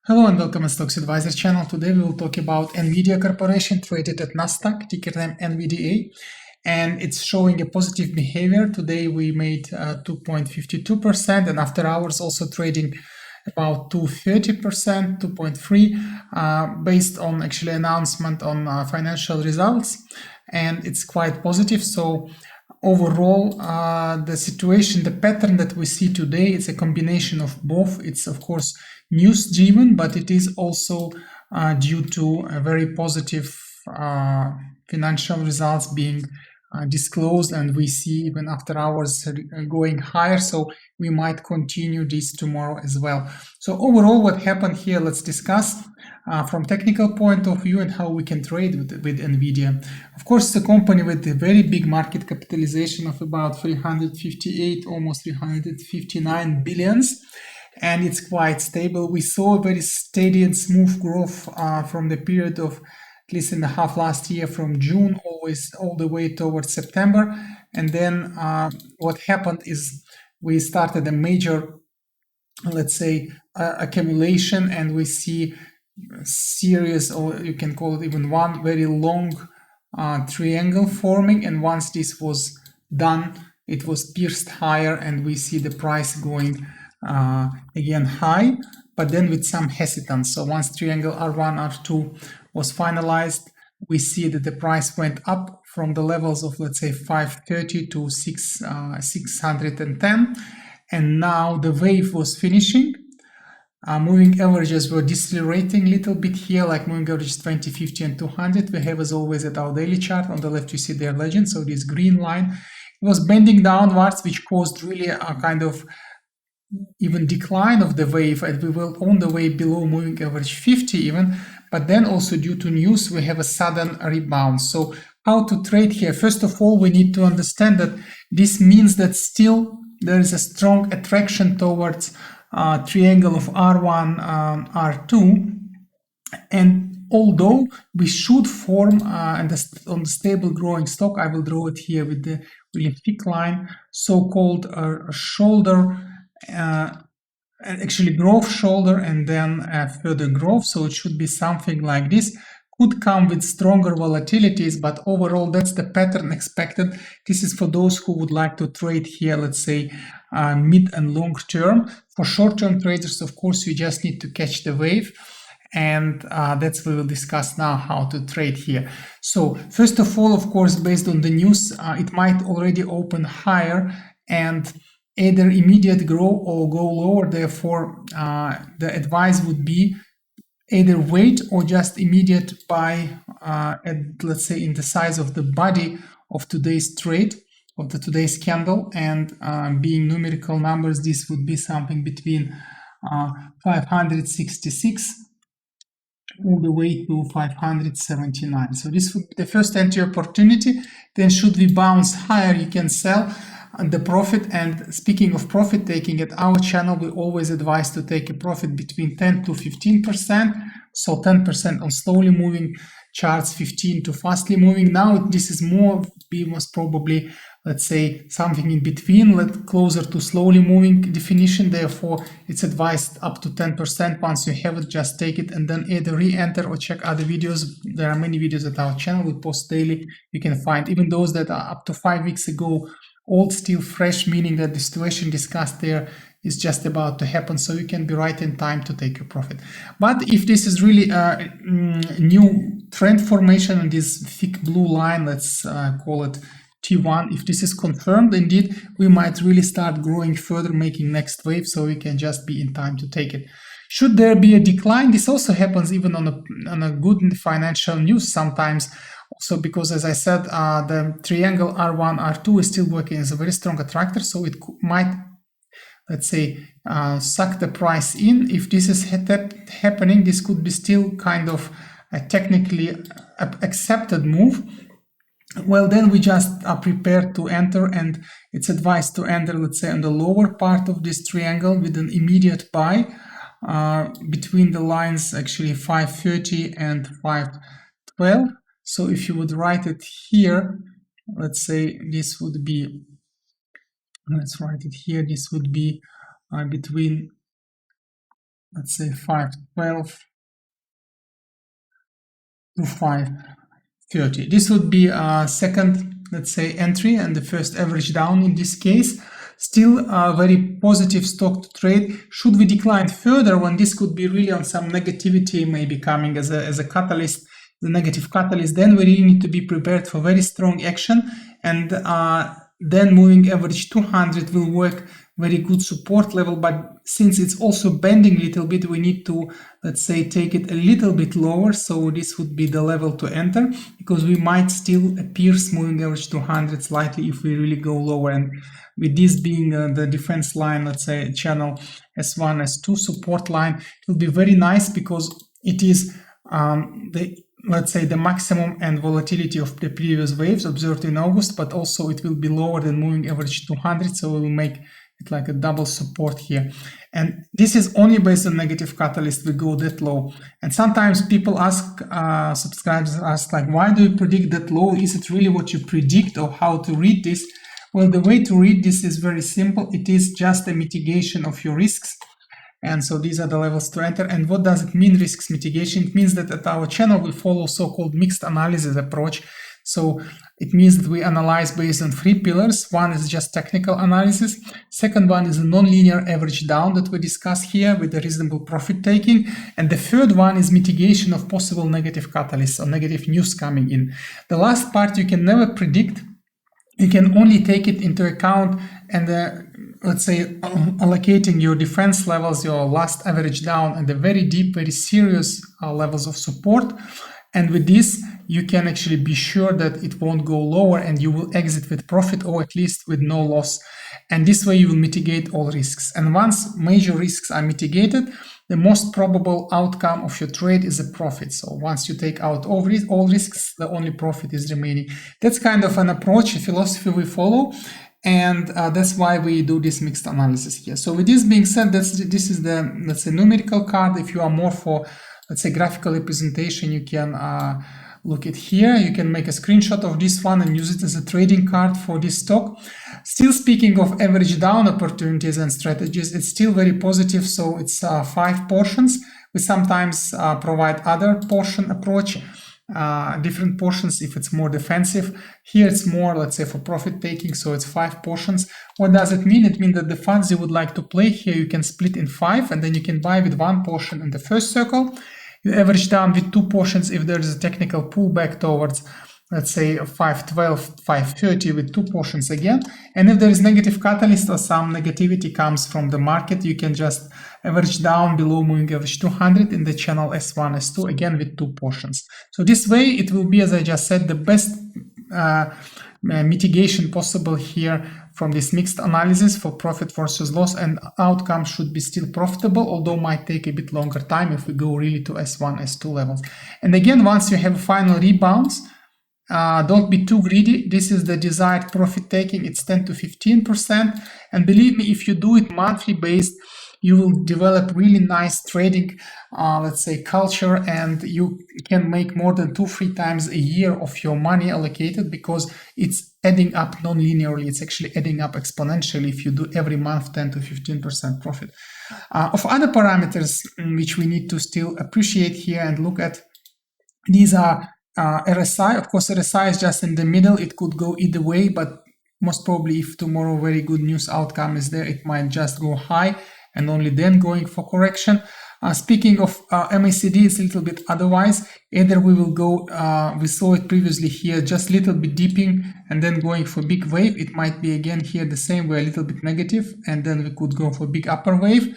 Hello and welcome to Stocks Advisor channel. Today we will talk about NVIDIA Corporation, traded at Nasdaq, ticker name NVDA, and it's showing a positive behavior. Today we made 2.52%, and after hours also trading about 2.30%, 2.3, based on actually announcement on financial results, and it's quite positive. So overall, the situation, the pattern that we see today, it's a combination of both. It's of course news driven, but it is also due to a very positive financial results being disclosed, and we see even after hours going higher, so we might continue this tomorrow as well. So overall, what happened here, let's discuss from technical point of view and how we can trade with NVIDIA. Of course, it's a company with a very big market capitalization of about 358, almost 359 billions, and it's quite stable. We saw a very steady and smooth growth from the period of at least in the half last year, from June always all the way towards September. And then what happened is we started a major, let's say, accumulation, and we see a series, or you can call it even one very long triangle forming, and once this was done, it was pierced higher, and we see the price going again high, but then with some hesitance. So once triangle R1, R2 was finalized, we see that the price went up from the levels of, let's say, 530 to 610, and now the wave was finishing. Moving averages were decelerating a little bit here, like moving averages 20, 50 and 200 we have as always at our daily chart. On the left you see their legend, so this green line, it was bending downwards, which caused really a kind of even decline of the wave, and we were on the way below moving average 50 even, but then also due to news we have a sudden rebound. So how to trade here? First of all, we need to understand that this means that still there is a strong attraction towards triangle of R1, R2, and although we should form on the stable growing stock, I will draw it here with the really thick line, so-called shoulder, actually growth shoulder, and then further growth. So it should be something like this. Could come with stronger volatilities, but overall that's the pattern expected. This is for those who would like to trade here, let's say mid and long term. For short-term traders, of course, you just need to catch the wave, and that's what we will discuss now, how to trade here. So first of all, of course, based on the news, it might already open higher and either immediate grow or go lower. Therefore, the advice would be either wait or just immediate buy at, let's say, in the size of the body of today's trade, of the today's candle, and being numerical numbers, this would be something between 566 all the way to 579. So this would be the first entry opportunity. Then should we bounce higher, you can sell the profit. And speaking of profit taking, at our channel we always advise to take a profit between 10 to 15%. So 10% on slowly moving charts, 15 to fastly moving. Now this is more, we most probably, let's say, something in between, closer to slowly moving definition. Therefore it's advised up to 10%. Once you have it, just take it and then either re-enter or check other videos. There are many videos at our channel we post daily. You can find even those that are up to 5 weeks ago, old, still fresh, meaning that the situation discussed there is just about to happen, so you can be right in time to take your profit. But if this is really a new trend formation and this thick blue line, let's call it T1, if this is confirmed, indeed, we might really start growing further, making next wave, so we can just be in time to take it. Should there be a decline, this also happens even on a good financial news sometimes. Also, because as I said, the triangle R1, R2 is still working as a very strong attractor, so it might, let's say, suck the price in. If this is happening, this could be still kind of a technically accepted move. Well, then we just are prepared to enter, and it's advised to enter, let's say, on the lower part of this triangle with an immediate buy between the lines, actually 530 and 512. So if you would write it here, let's say this would be, let's write it here, this would be between let's say 512 to 530. This would be a second, let's say, entry, and the first average down in this case. Still a very positive stock to trade. Should we decline further, when this could be really on some negativity, maybe coming as a catalyst, the negative catalyst, then we really need to be prepared for very strong action, and then moving average 200 will work very good support level. But since it's also bending a little bit, we need to, let's say, take it a little bit lower. So this would be the level to enter, because we might still pierce moving average 200 slightly if we really go lower. And with this being the defense line, let's say channel S1, S2 support line, it will be very nice, because it is let's say the maximum and volatility of the previous waves observed in August, but also it will be lower than moving average 200, so we will make it like a double support here. And this is only based on negative catalyst, we go that low. And sometimes people ask, subscribers ask, like, why do you predict that low? Is it really what you predict, or how to read this? Well, the way to read this is very simple. It is just a mitigation of your risks. And so these are the levels to enter. And what does it mean, risks mitigation? It means that at our channel we follow so-called mixed analysis approach. So it means that we analyze based on 3 pillars. One is just technical analysis. Second one is a non-linear average down that we discuss here with the reasonable profit taking. And the third one is mitigation of possible negative catalysts or negative news coming in. The last part you can never predict. You can only take it into account and let's say allocating your defense levels, your last average down, and the very deep, very serious levels of support. And with this, you can actually be sure that it won't go lower, and you will exit with profit, or at least with no loss. And this way you will mitigate all risks. And once major risks are mitigated, the most probable outcome of your trade is a profit. So once you take out all risks, the only profit is remaining. That's kind of an approach, a philosophy we follow. And that's why we do this mixed analysis here. So with this being said, this is the, let's say, numerical card. If you are more for, let's say, graphical representation, you can look at here. You can make a screenshot of this one and use it as a trading card for this stock. Still speaking of average down opportunities and strategies, it's still very positive. So it's 5 portions. We sometimes provide other portion approach, different portions if it's more defensive. Here it's more, let's say, for profit taking, so it's 5 portions. What does it mean? It means that the funds you would like to play here, you can split in 5, and then you can buy with 1 portion in the first circle. You average down with 2 portions if there is a technical pullback towards, let's say, 512, 530 with 2 portions again. And if there is negative catalyst or some negativity comes from the market, you can just average down below moving average 200 in the channel S1, S2, again with 2 portions. So this way it will be, as I just said, the best mitigation possible here from this mixed analysis for profit versus loss, and outcome should be still profitable, although might take a bit longer time if we go really to S1, S2 levels. And again, once you have a final rebounds, don't be too greedy. This is the desired profit taking. It's 10 to 15%. And believe me, if you do it monthly based, you will develop really nice trading, let's say, culture, and you can make more than 2-3 times a year of your money allocated, because it's adding up non-linearly. It's actually adding up exponentially if you do every month 10 to 15% profit. Of other parameters which we need to still appreciate here and look at, these are RSI. Of course, RSI is just in the middle. It could go either way, but most probably if tomorrow very good news outcome is there, it might just go high and only then going for correction. Speaking of MACD, it's a little bit otherwise. Either we will go, we saw it previously here, just a little bit dipping and then going for big wave. It might be again here the same way, a little bit negative, and then we could go for big upper wave.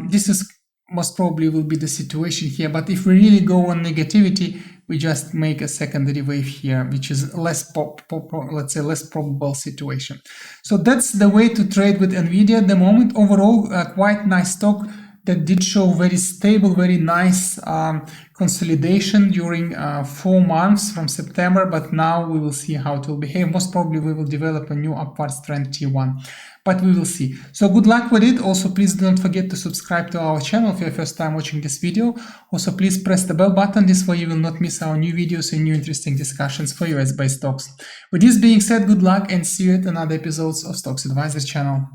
This is most probably will be the situation here. But if we really go on negativity, we just make a secondary wave here, which is less let's say less probable situation. So that's the way to trade with NVIDIA at the moment. Overall, quite nice stock that did show very stable, very nice consolidation during 4 months from September, but now we will see how it will behave. Most probably we will develop a new upwards trend T1, but we will see. So good luck with it. Also, please don't forget to subscribe to our channel if you're first time watching this video. Also, please press the bell button. This way you will not miss our new videos and new interesting discussions for US-based stocks. With this being said, good luck and see you at another episodes of Stocks Advisor channel.